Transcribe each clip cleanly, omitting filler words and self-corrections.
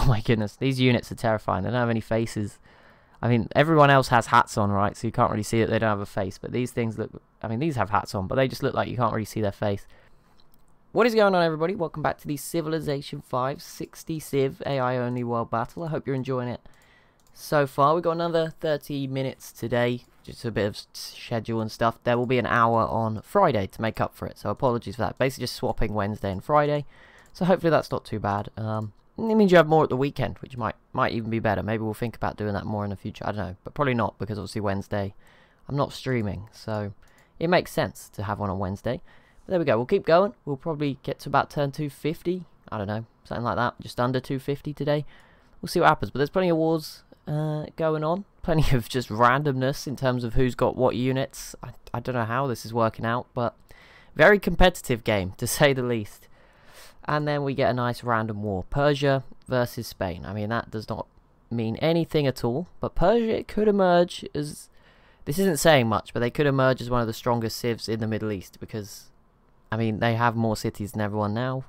Oh my goodness, these units are terrifying. They don't have any faces. I mean, everyone else has hats on, right? So you can't really see that they don't have a face. But these things look... I mean, these have hats on, but they just look like you can't really see their face. What is going on, everybody? Welcome back to the Civilization 5 60 Civ AI only world battle. I hope you're enjoying it so far. We've got another 30 minutes today. Just a bit of schedule and stuff. There will be an hour on Friday to make up for it. So apologies for that. Basically just swapping Wednesday and Friday. So hopefully that's not too bad. It means you have more at the weekend, which might even be better. Maybe we'll think about doing that more in the future. I don't know, but probably not, because obviously Wednesday I'm not streaming, so it makes sense to have one on Wednesday. But there we go. We'll keep going. We'll probably get to about turn 250. I don't know, something like that. Just under 250 today. We'll see what happens. But there's plenty of wars going on. Plenty of just randomness in terms of who's got what units. I don't know how this is working out, but very competitive game, to say the least. And then we get a nice random war. Persia versus Spain. I mean, that does not mean anything at all. But Persia, it could emerge as... This isn't saying much, but they could emerge as one of the strongest civs in the Middle East. Because, I mean, they have more cities than everyone now.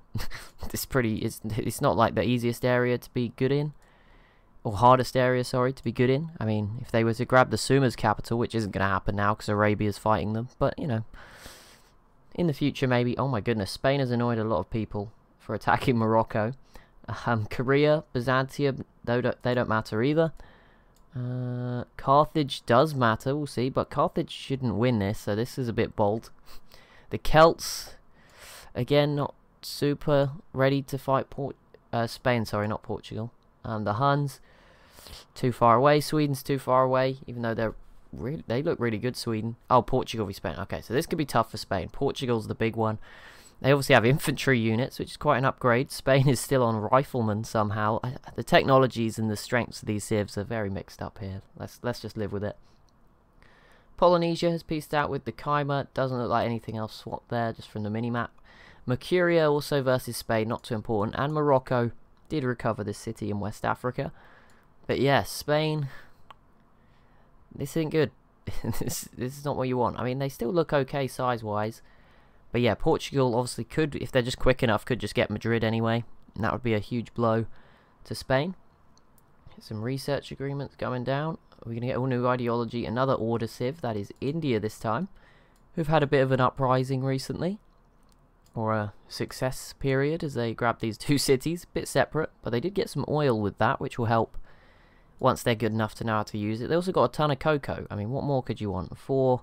It's not like the easiest area to be good in. Or hardest area, sorry, to be good in. I mean, if they were to grab the Suma's capital, which isn't going to happen now because Arabia's fighting them. But, you know, in the future maybe. Oh my goodness, Spain has annoyed a lot of people for attacking Morocco. Korea, Byzantium, they don't matter either. Carthage does matter, we'll see, but Carthage shouldn't win this, so this is a bit bold. The Celts, again, not super ready to fight Spain, sorry, not Portugal. The Huns, too far away. Sweden's too far away, even though they look really good, Sweden. Oh, Portugal v Spain. Okay, so this could be tough for Spain. Portugal's the big one. They obviously have infantry units, which is quite an upgrade. Spain is still on riflemen somehow. The technologies and the strengths of these civs are very mixed up here. Let's just live with it. Polynesia has pieced out with the Kaima. Doesn't look like anything else swapped there, just from the minimap. Mercuria also versus Spain, not too important. And Morocco did recover this city in West Africa. But yeah, Spain, this isn't good. This is not what you want. I mean, they still look okay size-wise. But yeah, Portugal obviously could, if they're just quick enough, could just get Madrid anyway. And that would be a huge blow to Spain. Some research agreements going down. We're going to get a new ideology. Another order civ. That is India this time. Who've had a bit of an uprising recently. Or a success period as they grab these two cities. A bit separate. But they did get some oil with that, which will help once they're good enough to know how to use it. They also got a ton of cocoa. I mean, what more could you want? Four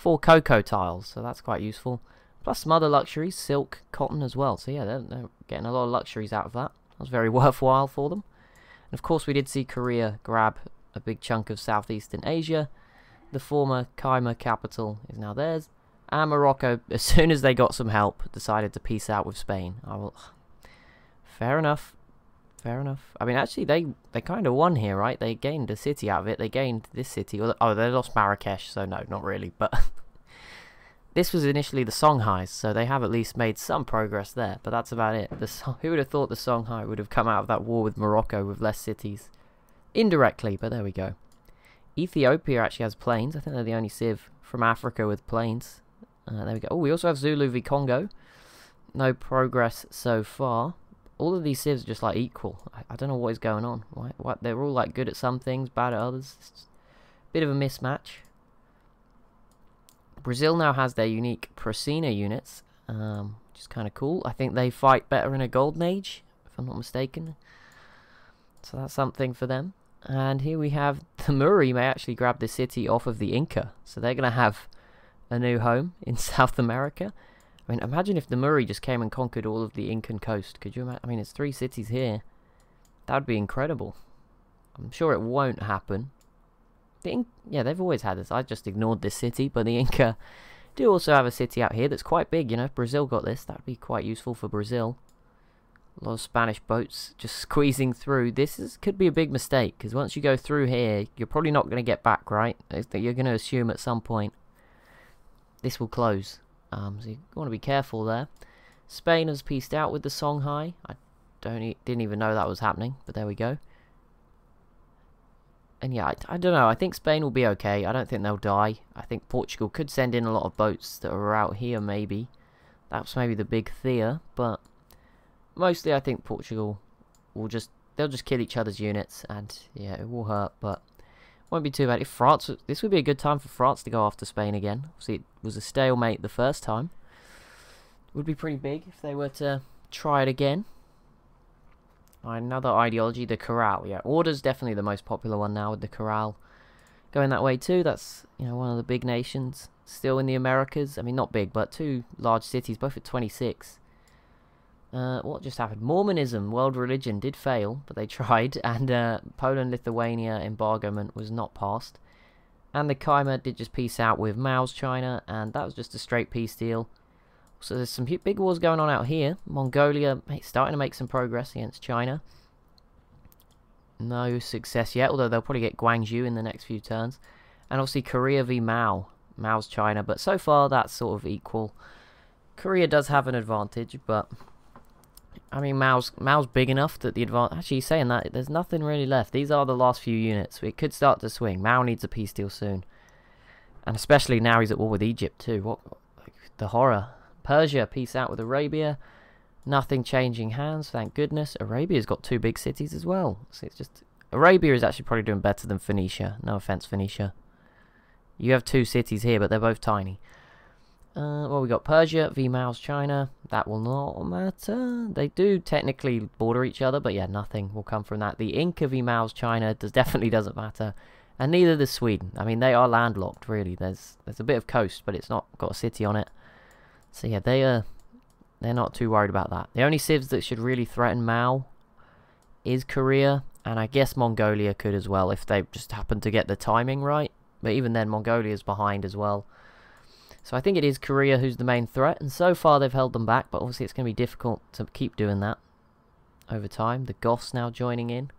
cocoa tiles. So that's quite useful. Plus some other luxuries, silk, cotton as well. So yeah, they're getting a lot of luxuries out of that. That was very worthwhile for them. And of course we did see Korea grab a big chunk of Southeastern Asia. The former Kaima capital is now theirs. And Morocco, as soon as they got some help, decided to peace out with Spain. Fair enough. Fair enough. I mean, actually, they kind of won here, right? They gained a city out of it. They gained this city. Oh, they lost Marrakesh, so no, not really. But this was initially the Songhais, so they have at least made some progress there. But that's about it. Who would have thought the Songhai would have come out of that war with Morocco with less cities? Indirectly, but there we go. Ethiopia actually has plains. I think they're the only civ from Africa with plains. There we go. Oh, we also have Zulu v Congo. No progress so far. All of these civs are just like equal. I don't know what is going on. Why they're all like good at some things, bad at others. It's a bit of a mismatch. Brazil now has their unique Procina units, which is kind of cool. I think they fight better in a golden age, if I'm not mistaken. So that's something for them. And here we have the Muri may actually grab the city off of the Inca. So they're going to have a new home in South America. I mean, imagine if the Muri just came and conquered all of the Incan coast. Could you imagine? I mean, it's 3 cities here. That would be incredible. I'm sure it won't happen. Yeah, they've always had this. I just ignored this city, but the Inca do also have a city out here that's quite big, you know. If Brazil got this, that would be quite useful for Brazil. A lot of Spanish boats just squeezing through. Could be a big mistake, because once you go through here, you're probably not going to get back, right? You're going to assume at some point this will close. So you want to be careful there. Spain has pieced out with the Songhai. I didn't even know that was happening, but there we go. And yeah, I don't know. I think Spain will be okay. I don't think they'll die. I think Portugal could send in a lot of boats that are out here, maybe. That's maybe the big fear, but mostly I think Portugal will just they'll just kill each other's units, and yeah, it will hurt, but won't be too bad. If France, this would be a good time for France to go after Spain again. See, it was a stalemate the first time. It would be pretty big if they were to try it again. Another ideology, the Corral. Yeah, Order's definitely the most popular one now, with the Corral going that way too. That's, you know, one of the big nations still in the Americas. I mean, not big, but 2 large cities, both at 26. What just happened? Mormonism, world religion, did fail, but they tried, and Poland-Lithuania embargoment was not passed. And the Khyber did just peace out with Mao's China, and that was just a straight peace deal. So there's some big wars going on out here. Mongolia starting to make some progress against China. No success yet, although they'll probably get Guangzhou in the next few turns. And obviously Korea v Mao. Mao's China, but so far that's sort of equal. Korea does have an advantage, but I mean, Mao's big enough that the advantage... Actually, saying that, there's nothing really left. These are the last few units. It could start to swing. Mao needs a peace deal soon. And especially now he's at war with Egypt too. What the horror. Persia, peace out with Arabia. Nothing changing hands, thank goodness. Arabia's got 2 big cities as well. So it's just... Arabia is actually probably doing better than Phoenicia. No offense, Phoenicia. You have 2 cities here, but they're both tiny. Well, we got Persia v Mao's China. That will not matter. They do technically border each other, but yeah, nothing will come from that. The Inca v Mao's China definitely doesn't matter, and neither does Sweden. I mean, they are landlocked, really. There's a bit of coast, but it's not got a city on it. So yeah, they're not too worried about that. The only civs that should really threaten Mao is Korea, and I guess Mongolia could as well if they just happen to get the timing right. But even then, Mongolia's behind as well. So I think it is Korea who's the main threat, and so far they've held them back, but obviously it's going to be difficult to keep doing that over time. The Goths now joining in.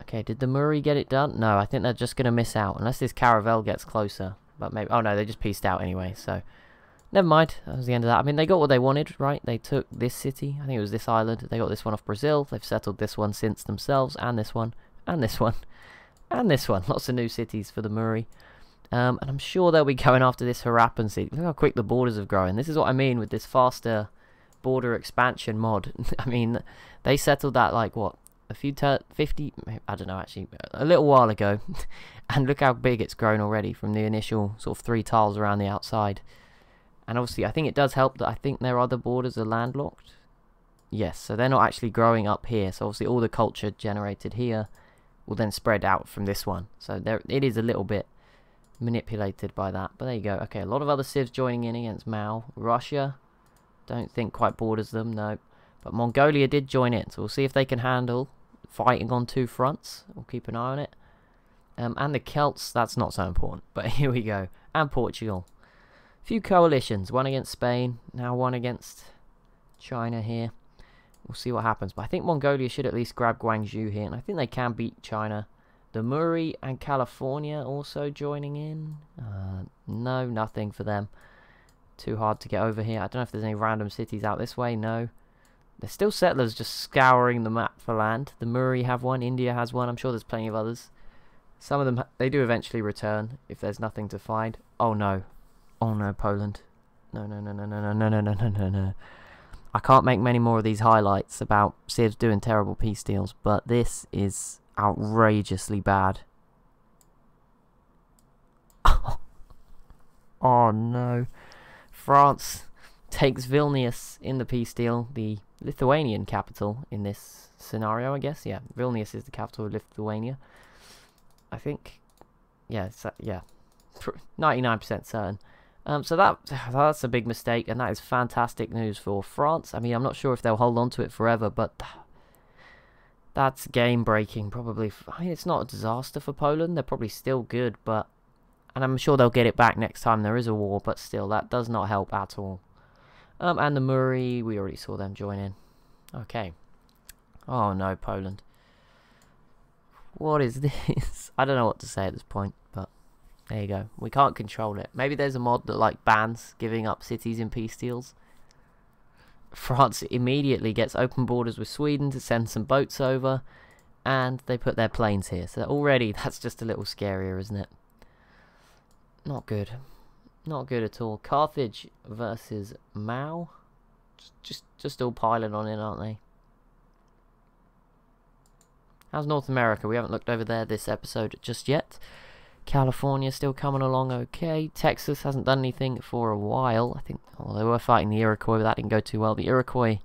Okay, did the Muri get it done? No, I think they're just going to miss out, unless this Caravel gets closer. But maybe... Oh no, they just pieced out anyway, so... Never mind, that was the end of that. I mean, they got what they wanted, right? They took this city, I think it was this island. They got this one off Brazil. They've settled this one since themselves, and this one, and this one, and this one. Lots of new cities for the Muri. And I'm sure they'll be going after this Harappan city. Look how quick the borders have grown. This is what I mean with this faster border expansion mod. I mean, they settled that, like, what? A few 50... I don't know, actually. A little while ago. And look how big it's grown already from the initial sort of 3 tiles around the outside. And obviously, I think it does help that I think their other borders are landlocked. Yes, so they're not actually growing up here. So obviously, all the culture generated here will then spread out from this one. So there, it is a little bit manipulated by that, but there you go. Okay, a lot of other civs joining in against Mao. Russia, don't think quite borders them, no, but Mongolia did join in, so we'll see if they can handle fighting on 2 fronts. We'll keep an eye on it. And the Celts, that's not so important, but here we go. And Portugal, a few coalitions, one against Spain, now one against China here. We'll see what happens, but I think Mongolia should at least grab Guangzhou here, and I think they can beat China. The Muri and California also joining in. No, nothing for them. Too hard to get over here. I don't know if there's any random cities out this way. No. There's still settlers just scouring the map for land. The Muri have one. India has one. I'm sure there's plenty of others. Some of them, they do eventually return if there's nothing to find. Oh no. Oh no, Poland. No, no, no, no, no, no, no, no, no, no, no. I can't make many more of these highlights about civs doing terrible peace deals, but this is outrageously bad. Oh no. France takes Vilnius in the peace deal, the Lithuanian capital in this scenario, I guess. Yeah, Vilnius is the capital of Lithuania, I think. Yeah, yeah, 99% certain. So that's a big mistake, and that is fantastic news for France. I mean, I'm not sure if they'll hold on to it forever, but that's game-breaking, probably. I mean, it's not a disaster for Poland. They're probably still good, but... And I'm sure they'll get it back next time there is a war, but still, that does not help at all. And the Muri, we already saw them join in. Okay. Oh, no, Poland. What is this? I don't know what to say at this point, but there you go. We can't control it. Maybe there's a mod that, like, bans giving up cities in peace deals. France immediately gets open borders with Sweden to send some boats over, and they put their planes here. So already that's just a little scarier, isn't it? Not good. Not good at all. Carthage versus Mao. Just all piling on in, aren't they? How's North America? We haven't looked over there this episode just yet. California still coming along okay. Texas hasn't done anything for a while. I think they were fighting the Iroquois, but that didn't go too well. The Iroquois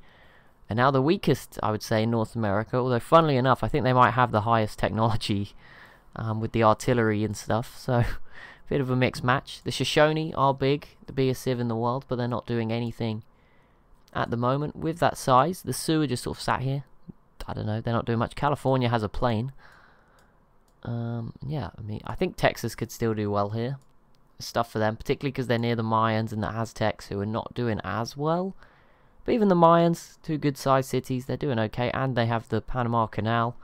are now the weakest, I would say, in North America. Although, funnily enough, I think they might have the highest technology with the artillery and stuff. So, bit of a mixed match. The Shoshone are big, the biggest civ in the world, but they're not doing anything at the moment with that size. The Sioux are just sort of sat here. I don't know, they're not doing much. California has a plane. Yeah, I mean, I think Texas could still do well here. Stuff for them, particularly because they're near the Mayans and the Aztecs, who are not doing as well. But even the Mayans, two good-sized cities, they're doing okay. And they have the Panama Canal,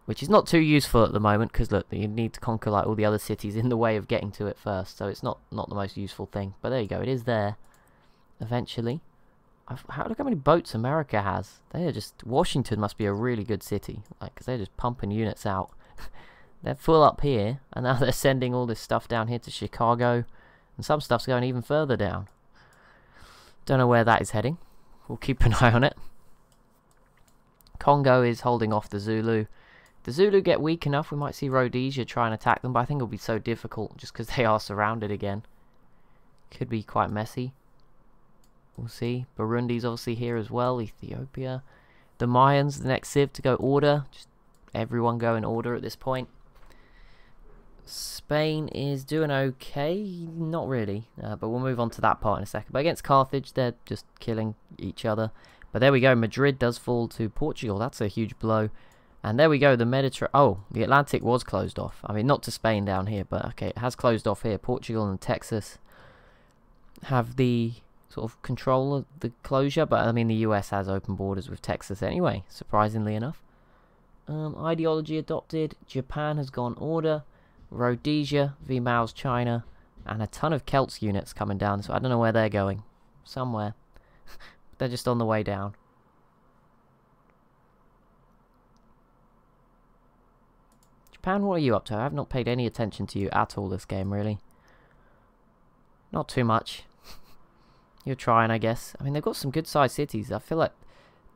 which is not too useful at the moment, because look, you need to conquer like all the other cities in the way of getting to it first. So it's not the most useful thing. But there you go, it is there eventually. Look how many boats America has. They are just... Washington must be a really good city, like, because they're just pumping units out. They're full up here, and now they're sending all this stuff down here to Chicago, and some stuff's going even further down. Don't know where that is heading. We'll keep an eye on it. Congo is holding off the Zulu. If the Zulu get weak enough, we might see Rhodesia try and attack them, but I think it'll be so difficult just because they are surrounded again. Could be quite messy. We'll see. Burundi's obviously here as well. Ethiopia. The Mayans, the next civ to go order. Just everyone go in order at this point. Spain is doing okay. Not really. But we'll move on to that part in a second. But against Carthage, they're just killing each other. But there we go. Madrid does fall to Portugal. That's a huge blow. And there we go. The Mediterranean. Oh, the Atlantic was closed off. I mean, not to Spain down here. But okay, it has closed off here. Portugal and Texas have the... sort of control of the closure, but I mean the US has open borders with Texas anyway, surprisingly enough. Ideology adopted. Japan has gone order. Rhodesia v Mao's China, and a ton of Celts units coming down, so I don't know where they're going. Somewhere. They're just on the way down. Japan, what are you up to? I have not paid any attention to you at all this game, really. Not too much. You're trying, I guess. I mean, they've got some good-sized cities. I feel like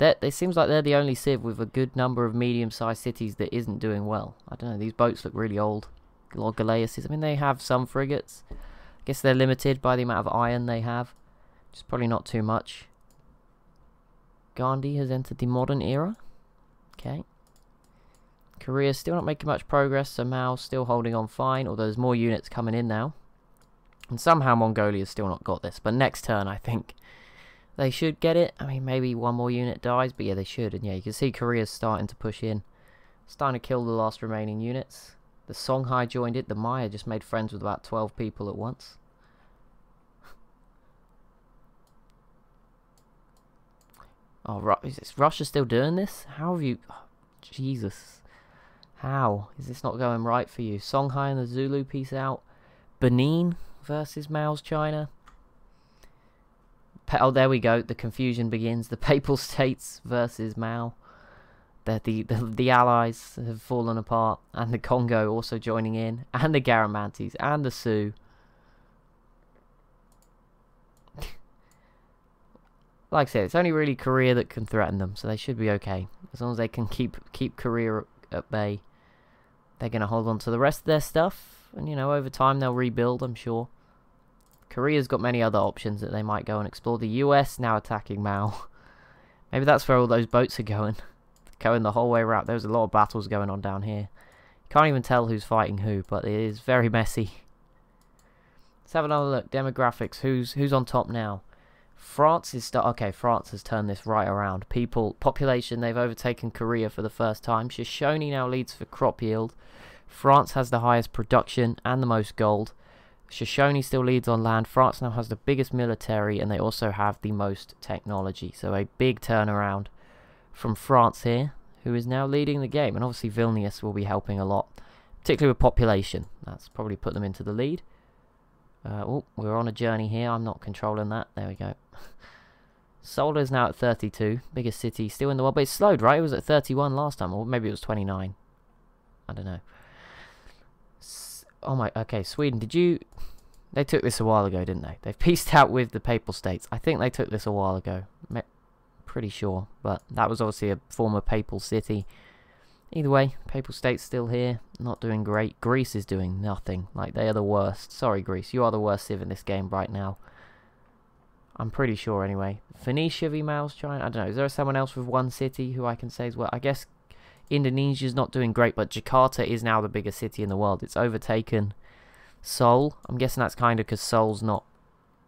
it seems like they're the only civ with a good number of medium-sized cities that isn't doing well. I don't know. These boats look really old. A lot of galleasses. I mean, they have some frigates. I guess they're limited by the amount of iron they have, which is probably not too much. Gandhi has entered the modern era. Okay. Korea's still not making much progress, so Mao's still holding on fine, although there's more units coming in now. And somehow Mongolia's still not got this. But next turn, I think they should get it. I mean, maybe one more unit dies. But yeah, they should. And yeah, you can see Korea's starting to push in. Starting to kill the last remaining units. The Songhai joined it. The Maya just made friends with about 12 people at once. Oh, is Russia still doing this? How have you... Oh, Jesus. How? Is this not going right for you? Songhai and the Zulu, peace out. Benin versus Mao's China. Oh, there we go. The confusion begins. The Papal States versus Mao. The allies have fallen apart. And the Congo also joining in. And the Garamantes. And the Sioux. Like I said, it's only really Korea that can threaten them. So they should be okay. As long as they can keep Korea at bay. They're going to hold on to the rest of their stuff. And, you know, over time they'll rebuild, I'm sure. Korea's got many other options that they might go and explore. The US now attacking Mao. Maybe that's where all those boats are going. Going the whole way around. There's a lot of battles going on down here. You can't even tell who's fighting who, but it is very messy. Let's have another look. Demographics. Who's on top now? France is okay, France has turned this right around. Population, they've overtaken Korea for the first time. Shoshone now leads for crop yield. France has the highest production and the most gold. Shoshone still leads on land. France now has the biggest military, and they also have the most technology. So a big turnaround from France here, who is now leading the game. And obviously Vilnius will be helping a lot, particularly with population. That's probably put them into the lead. Oh, we're on a journey here. I'm not controlling that. There we go. Seoul is now at 32. Biggest city still in the world. But it's slowed, right? It was at 31 last time. Or maybe it was 29. I don't know. Oh my... Okay, Sweden. Did you... They took this a while ago, didn't they? They've pieced out with the Papal States. I think they took this a while ago. Pretty sure. But that was obviously a former Papal city. Either way, Papal State's still here, not doing great. Greece is doing nothing. Like, they are the worst. Sorry, Greece, you are the worst civ in this game right now. I'm pretty sure, anyway. Phoenicia v Mao's China. I don't know. Is there someone else with one city who I can say as well? I guess Indonesia's not doing great, but Jakarta is now the biggest city in the world. It's overtaken Seoul. I'm guessing that's kind of because Seoul's not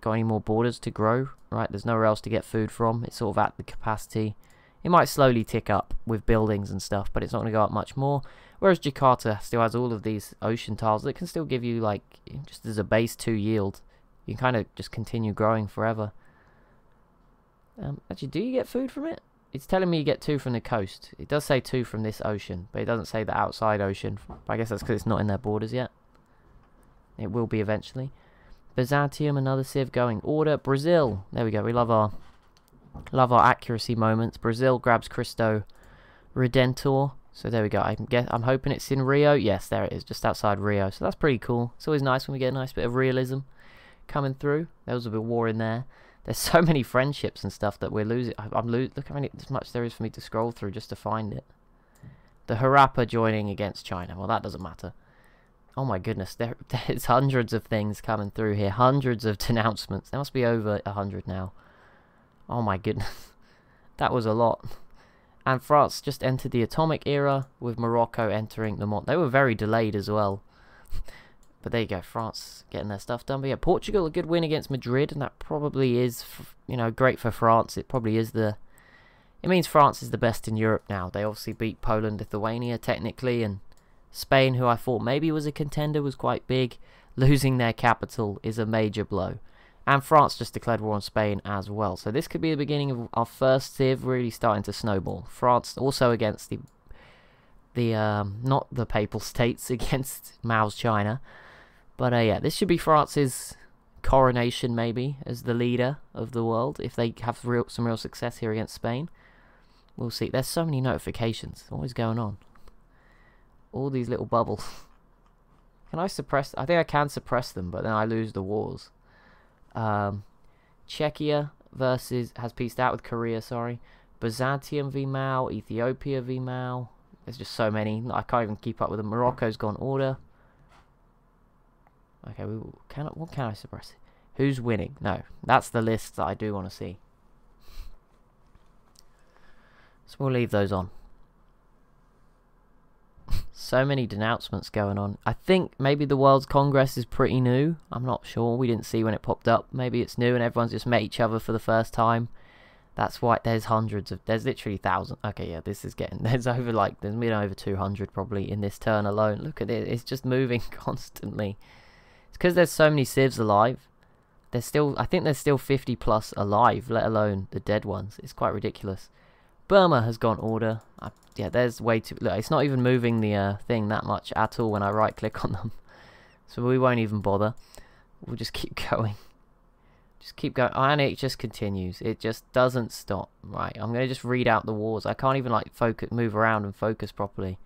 got any more borders to grow, right? There's nowhere else to get food from. It's sort of at the capacity. It might slowly tick up with buildings and stuff, but it's not going to go up much more. Whereas Jakarta still has all of these ocean tiles that can still give you, like, just as a base 2 yield. You can kind of just continue growing forever. Actually, do you get food from it? It's telling me you get 2 from the coast. It does say 2 from this ocean, but it doesn't say the outside ocean. I guess that's because it's not in their borders yet. It will be eventually. Byzantium, another civ going order. Brazil, there we go. We love our accuracy moments. Brazil grabs Cristo Redentor. So there we go. I'm hoping it's in Rio. Yes, there it is, just outside Rio. So that's pretty cool. It's always nice when we get a nice bit of realism coming through. There was a bit of war in there. There's so many friendships and stuff that we're losing. Look how much there is for me to scroll through just to find it. The Harappa joining against China. Well, that doesn't matter. Oh my goodness, there's hundreds of things coming through here. Hundreds of denouncements. There must be over 100 now. Oh my goodness. That was a lot. And France just entered the atomic era, with Morocco entering the They were very delayed as well. But there you go, France getting their stuff done. But yeah, Portugal, a good win against Madrid, and that probably is, you know, great for France. It probably is it means France is the best in Europe now. They obviously beat Poland, Lithuania technically, and Spain, who I thought maybe was a contender, was quite big. Losing their capital is a major blow. And France just declared war on Spain as well. So this could be the beginning of our first civ really starting to snowball. France also against not the Papal States, against Mao's China. But yeah, this should be France's coronation maybe as the leader of the world if they have some real success here against Spain. We'll see. There's so many notifications. What is going on? All these little bubbles. Can I suppress? I think I can suppress them, but then I lose the wars. Czechia has peaced out with Korea, sorry. Byzantium v Mao, Ethiopia v Mao. There's just so many. I can't even keep up with them. Morocco's gone order. Okay, what can I suppress? Who's winning? No, that's the list that I do want to see. So we'll leave those on. So many denouncements going on. I think maybe the World's Congress is pretty new. I'm not sure. We didn't see when it popped up. Maybe it's new and everyone's just met each other for the first time. That's why there's there's literally thousands. Okay, yeah, this is getting, there's been over 200 probably in this turn alone. Look at it. It's just moving constantly. It's because there's so many civs alive. I think there's still 50 plus alive, let alone the dead ones. It's quite ridiculous. Burma has gone order. Yeah, there's way too... Look, it's not even moving the thing that much at all when I right-click on them. So we won't even bother. We'll just keep going. Just keep going. And it just continues. It just doesn't stop. Right, I'm going to just read out the wars. I can't even, like, move around and focus properly.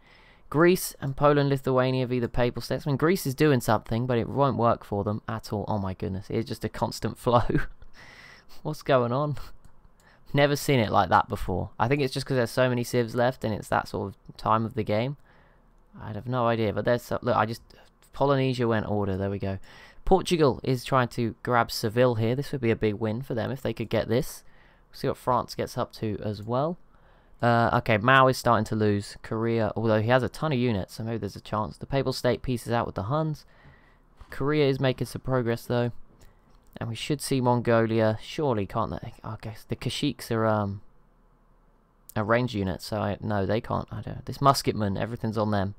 Greece and Poland, Lithuania v the Papal States. I mean, Greece is doing something, but it won't work for them at all. Oh, my goodness. It's just a constant flow. What's going on? Never seen it like that before. I think it's just because there's so many civs left and it's that sort of time of the game. I have no idea, but there's... Look, Polynesia went order. There we go. Portugal is trying to grab Seville here. This would be a big win for them if they could get this. We'll see what France gets up to as well. Okay, Mao is starting to lose. Korea, although he has a ton of units, so maybe there's a chance. The Papal State pieces out with the Huns. Korea is making some progress, though. And we should see Mongolia. Surely, can't they? I guess the Kashyyyks are a range unit, so no, they can't. I don't. This musketman, everything's on them.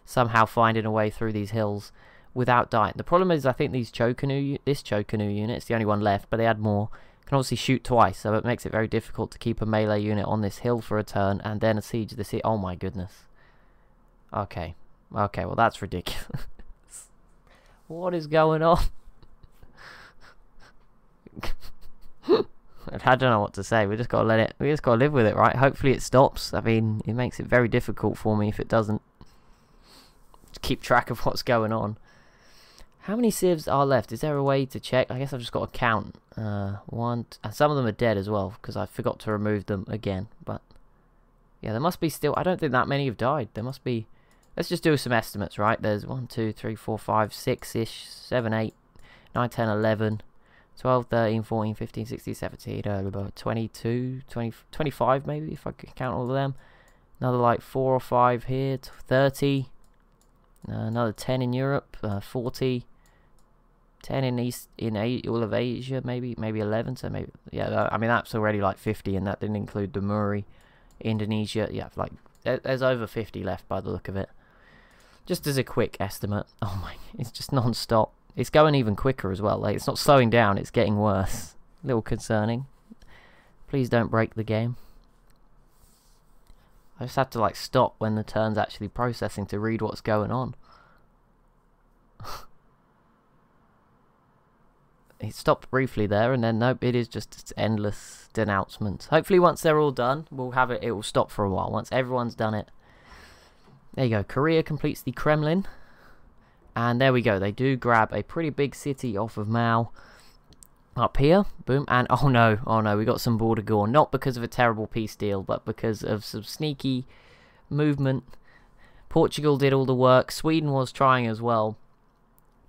Somehow finding a way through these hills without dying. The problem is, I think this Chocanu unit is the only one left, but they had more. Can obviously shoot twice, so it makes it very difficult to keep a melee unit on this hill for a turn and then siege the city. Oh my goodness. Okay, well that's ridiculous. What is going on? I don't know what to say. We just gotta let it. We just gotta live with it, right? Hopefully it stops. I mean, it makes it very difficult for me if it doesn't. To keep track of what's going on. How many civs are left? Is there a way to check? I guess I've just got to count. One, and some of them are dead as well because I forgot to remove them again. But Yeah, there must be still... I don't think that many have died. There must be... Let's just do some estimates, right? There's 1, 2, 3, 4, 5, 6-ish, 7, 8, 9, 10, 11, 12, 13, 14, 15, 16, 17, about 22, 20, 25 maybe, if I could count all of them. Another like 4 or 5 here, 30. Another 10 in Europe, 40. 10 in all of Asia, maybe 11. So maybe, yeah, I mean that's already like 50, and that didn't include the Muri, Indonesia. Yeah, like there's over 50 left by the look of it. Just as a quick estimate. Oh my, it's just non-stop. It's going even quicker as well. Like, it's not slowing down, it's getting worse. A little concerning. Please don't break the game. I just have to like stop when the turn's actually processing to read what's going on. It stopped briefly there, and then nope, it is just endless denouncements. Hopefully once they're all done, we'll have it, it will stop for a while. Once everyone's done it. There you go, Korea completes the Kremlin. And there we go, they do grab a pretty big city off of Mao. Up here, boom, and oh no, we got some border gore. Not because of a terrible peace deal, but because of some sneaky movement. Portugal did all the work, Sweden was trying as well.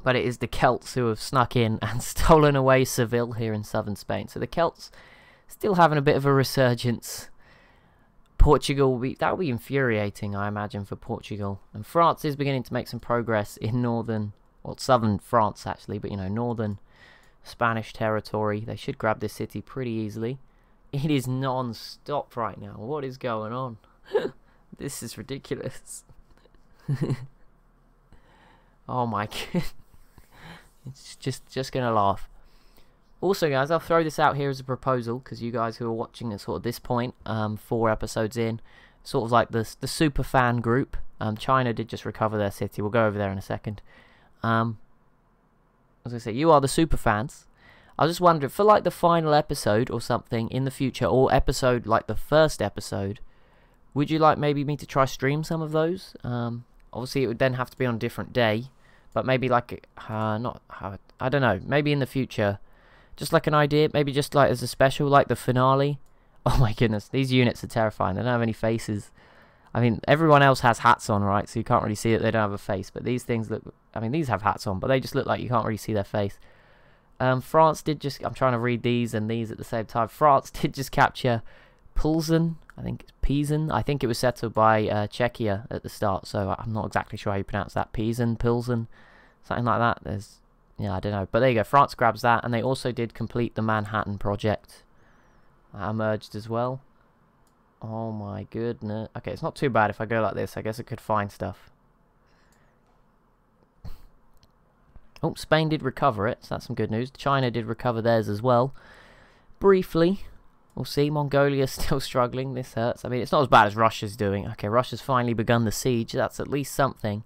But it is the Celts who have snuck in and stolen away Seville here in southern Spain. So the Celts still having a bit of a resurgence. Portugal will be, that will be infuriating, I imagine, for Portugal. And France is beginning to make some progress in northern, well, southern France actually, but you know, northern Spanish territory. They should grab this city pretty easily. It is non-stop right now. What is going on? This is ridiculous. Oh my god. It's just gonna laugh. Also, guys, I'll throw this out here as a proposal, because you guys who are watching at sort of this point, 4 episodes in, sort of like the super fan group. China did just recover their city. We'll go over there in a second. As I say, you are the super fans. I was just wondering, for like the final episode or something in the future, or episode like the first episode, would you like maybe me to try stream some of those? Obviously, it would then have to be on a different day, but maybe like I don't know. Maybe in the future. Just like an idea, maybe just like as a special, like the finale. Oh my goodness, these units are terrifying. They don't have any faces. I mean, everyone else has hats on, right? So you can't really see that they don't have a face. But these things look, I mean, these have hats on, but they just look like you can't really see their face. France did just, I'm trying to read these and these at the same time. France did just capture Pilsen. I think it's Pisen. I think it was settled by Czechia at the start. So I'm not exactly sure how you pronounce that. Pilsen, something like that. There's... Yeah, I don't know. But there you go. France grabs that. And they also did complete the Manhattan project. That emerged as well. Oh my goodness. Okay, it's not too bad if I go like this. I guess I could find stuff. Oh, Spain did recover it. So that's some good news. China did recover theirs as well. Briefly. We'll see. Mongolia's still struggling. This hurts. I mean, it's not as bad as Russia's doing. Okay, Russia's finally begun the siege. That's at least something.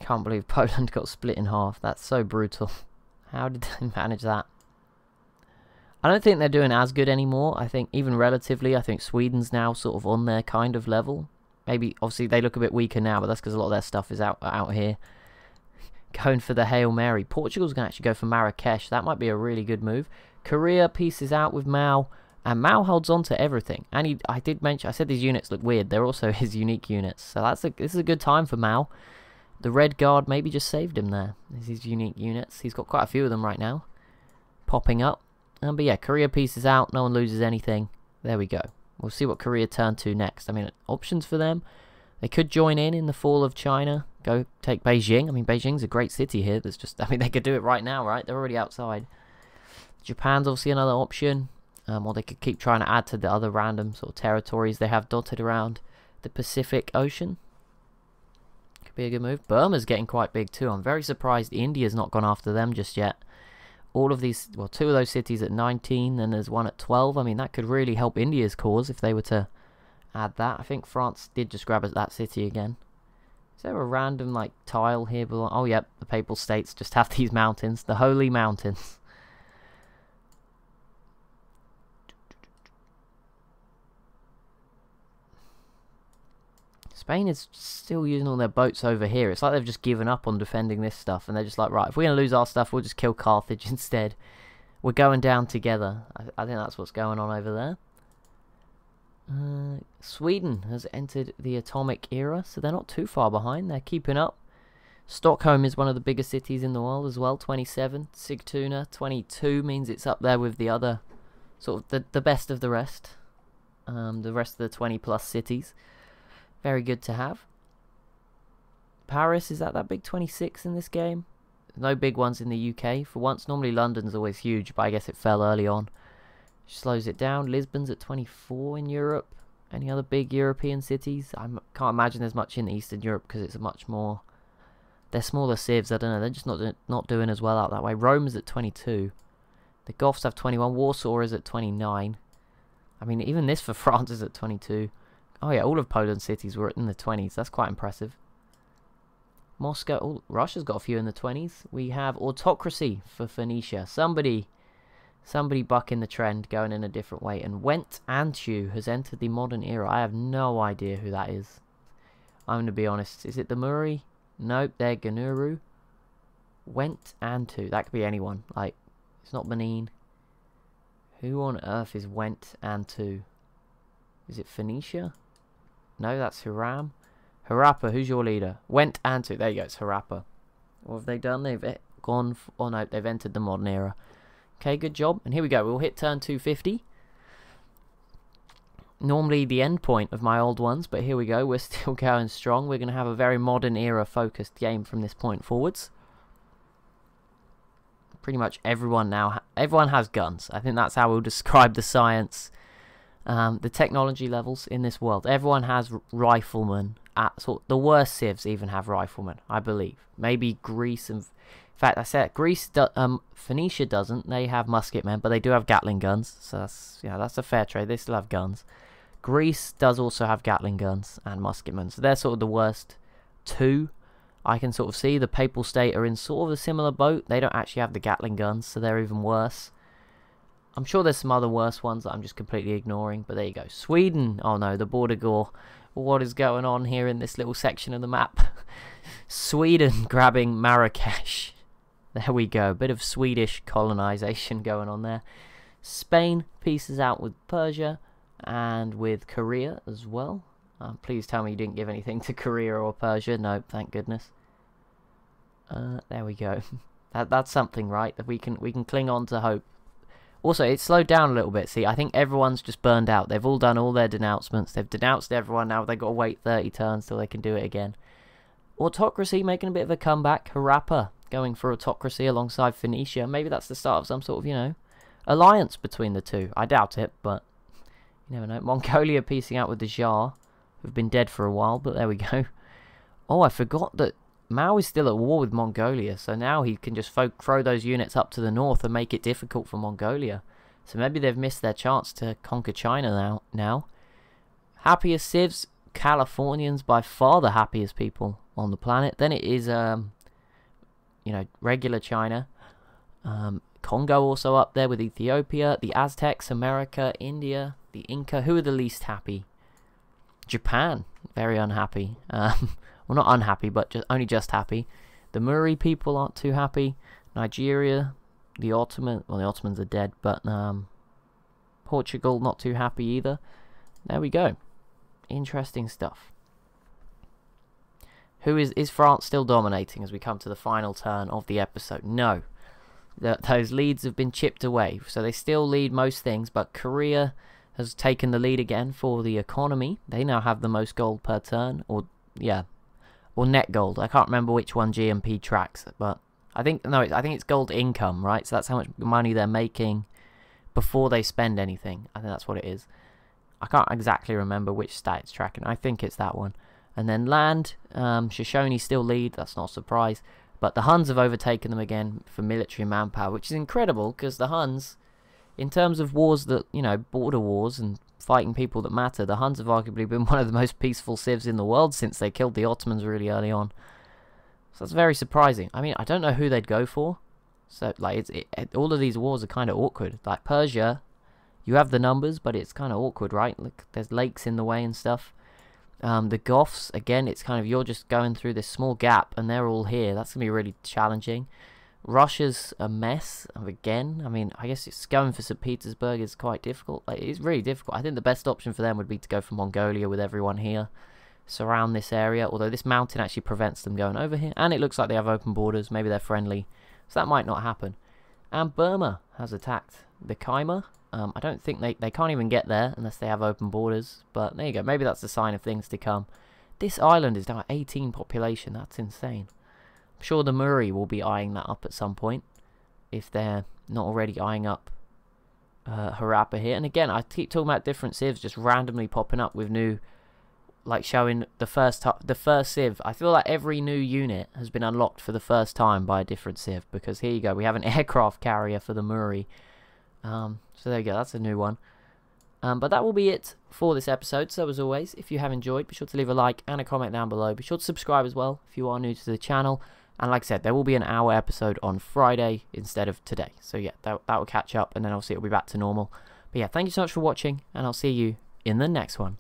Can't believe Poland got split in half. That's so brutal. How did they manage that? I don't think they're doing as good anymore. I think even relatively, I think Sweden's now sort of on their kind of level. Maybe, obviously, they look a bit weaker now, but that's because a lot of their stuff is out here. Going for the Hail Mary. Portugal's going to actually go for Marrakesh. That might be a really good move. Korea pieces out with Mao. And Mao holds on to everything. And I did mention, I said these units look weird. They're also his unique units. So this is a good time for Mao. The Red Guard maybe just saved him there. There's his unique units. He's got quite a few of them right now. Popping up. But yeah, Korea pieces out. No one loses anything. There we go. We'll see what Korea turn to next. I mean, options for them. They could join in the fall of China. Go take Beijing. I mean, Beijing's a great city here. There's just, I mean, they could do it right now, right? They're already outside. Japan's obviously another option. Or they could keep trying to add to the other random sort of territories they have dotted around the Pacific Ocean. Be a good move. Burma's getting quite big too. I'm very surprised India's not gone after them just yet. All of these, well, 2 of those cities at 19, and there's one at 12. I mean, that could really help India's cause if they were to add that. I think France did just grab that city again. Is there a random, like, tile here below? Oh, yep, the Papal States just have these mountains. The Holy Mountains. Spain is still using all their boats over here. It's like they've just given up on defending this stuff, and they're just like, right, if we're going to lose our stuff, we'll just kill Carthage instead. We're going down together. I think that's what's going on over there. Sweden has entered the atomic era, so they're not too far behind. They're keeping up. Stockholm is one of the biggest cities in the world as well, 27. Sigtuna, 22, means it's up there with the other, sort of the best of the rest. The rest of the 20 plus cities. Very good to have. Paris, is that big? 26 in this game? No big ones in the UK for once. Normally London's always huge, but I guess it fell early on. Slows it down. Lisbon's at 24 in Europe. Any other big European cities? I can't imagine there's much in Eastern Europe because it's a much more... They're smaller civs, I don't know. They're just not doing as well out that way. Rome's at 22. The Goths have 21. Warsaw is at 29. I mean, even this for France is at 22. Oh yeah, all of Poland's cities were in the 20s. That's quite impressive. Moscow, oh, Russia's got a few in the 20s. We have autocracy for Phoenicia. Somebody bucking the trend, going in a different way. And Went Antu has entered the modern era. I have no idea who that is. I'm going to be honest. Is it the Muri? Nope, they're Ganuru. Went Antu. That could be anyone. Like, it's not Benin. Who on earth is Went Antu? Is it Phoenicia? No, that's Hiram. Harappa, who's your leader? Went Antu. There you go, it's Harappa. What have they done? They've gone... Oh no, they've entered the modern era. Okay, good job. And here we go. We'll hit turn 250. Normally the end point of my old ones, but here we go. We're still going strong. We're going to have a very modern era focused game from this point forwards. Pretty much everyone now... everyone has guns. I think that's how we'll describe the science... the technology levels in this world. Everyone has riflemen. The worst civs even have riflemen, I believe. Maybe Greece and... In fact, I said Greece, Phoenicia doesn't. They have musket men, but they do have Gatling guns. So that's, that's a fair trade. They still have guns. Greece does also have Gatling guns and musket men. So they're sort of the worst two. I can sort of see the Papal State are in sort of a similar boat. They don't actually have the Gatling guns, so they're even worse. I'm sure there's some other worse ones that I'm just completely ignoring, but there you go. Sweden. Oh no, the border gore. What is going on here in this little section of the map? Sweden grabbing Marrakesh. There we go. Bit of Swedish colonization going on there. Spain pieces out with Persia and with Korea as well. Please tell me you didn't give anything to Korea or Persia. No, thank goodness. There we go. That's something, right? That we can cling on to hope. Also, it slowed down a little bit. See, I think everyone's just burned out. They've all done all their denouncements. They've denounced everyone. Now they've got to wait 30 turns till they can do it again. Autocracy making a bit of a comeback. Harappa going for autocracy alongside Phoenicia. Maybe that's the start of some sort of, alliance between the two. I doubt it, but you never know. Mongolia piecing out with the Jar, who've been dead for a while, but there we go. Oh, I forgot that Mao is still at war with Mongolia, so now he can just throw those units up to the north and make it difficult for Mongolia. So maybe they've missed their chance to conquer China now. Happiest civs, Californians, by far the happiest people on the planet. Then it is, regular China. Congo also up there with Ethiopia, the Aztecs, America, India, the Inca. Who are the least happy? Japan, very unhappy. Well, not unhappy, but only just happy. The Muri people aren't too happy. Nigeria, the Ottomans are dead, but Portugal not too happy either. There we go. Interesting stuff. Is France still dominating as we come to the final turn of the episode? No. Those leads have been chipped away, so they still lead most things, but Korea has taken the lead again for the economy. They now have the most gold per turn, or net gold. I can't remember which one GMP tracks, but I think it's gold income, right? So that's how much money they're making before they spend anything. I think that's what it is. I can't exactly remember which stat it's tracking. I think it's that one. And then land, Shoshone still lead. That's not a surprise. But the Huns have overtaken them again for military manpower, which is incredible because the Huns, in terms of wars that, border wars and fighting people that matter, the Huns have arguably been one of the most peaceful civs in the world since they killed the Ottomans really early on. So that's very surprising. I mean, I don't know who they'd go for. So, all of these wars are kind of awkward. Like Persia, you have the numbers, but it's kind of awkward, right? Look, there's lakes in the way and stuff. The Goths, again, it's kind of, you're just going through this small gap and they're all here. That's going to be really challenging. Russia's a mess, again. I mean, I guess it's going for St. Petersburg is quite difficult. Like, it's really difficult. I think the best option for them would be to go for Mongolia with everyone here. Surround this area, although this mountain actually prevents them going over here. And it looks like they have open borders. Maybe they're friendly. So that might not happen. And Burma has attacked the Kaima. I don't think they can't even get there unless they have open borders. But there you go. Maybe that's a sign of things to come. This island is now at 18 population. That's insane. I'm sure the Muri will be eyeing that up at some point. If they're not already eyeing up Harappa here. And again, I keep talking about different civs just randomly popping up with new... Like showing the first civ. I feel like every new unit has been unlocked for the first time by a different civ. Because here you go. We have an aircraft carrier for the Muri. So there you go, that's a new one. But that will be it for this episode. So as always, if you have enjoyed, be sure to leave a like and a comment down below. Be sure to subscribe as well if you are new to the channel. And like I said, there will be an hour episode on Friday instead of today. So yeah, that will catch up and then obviously it'll be back to normal. But yeah, thank you so much for watching and I'll see you in the next one.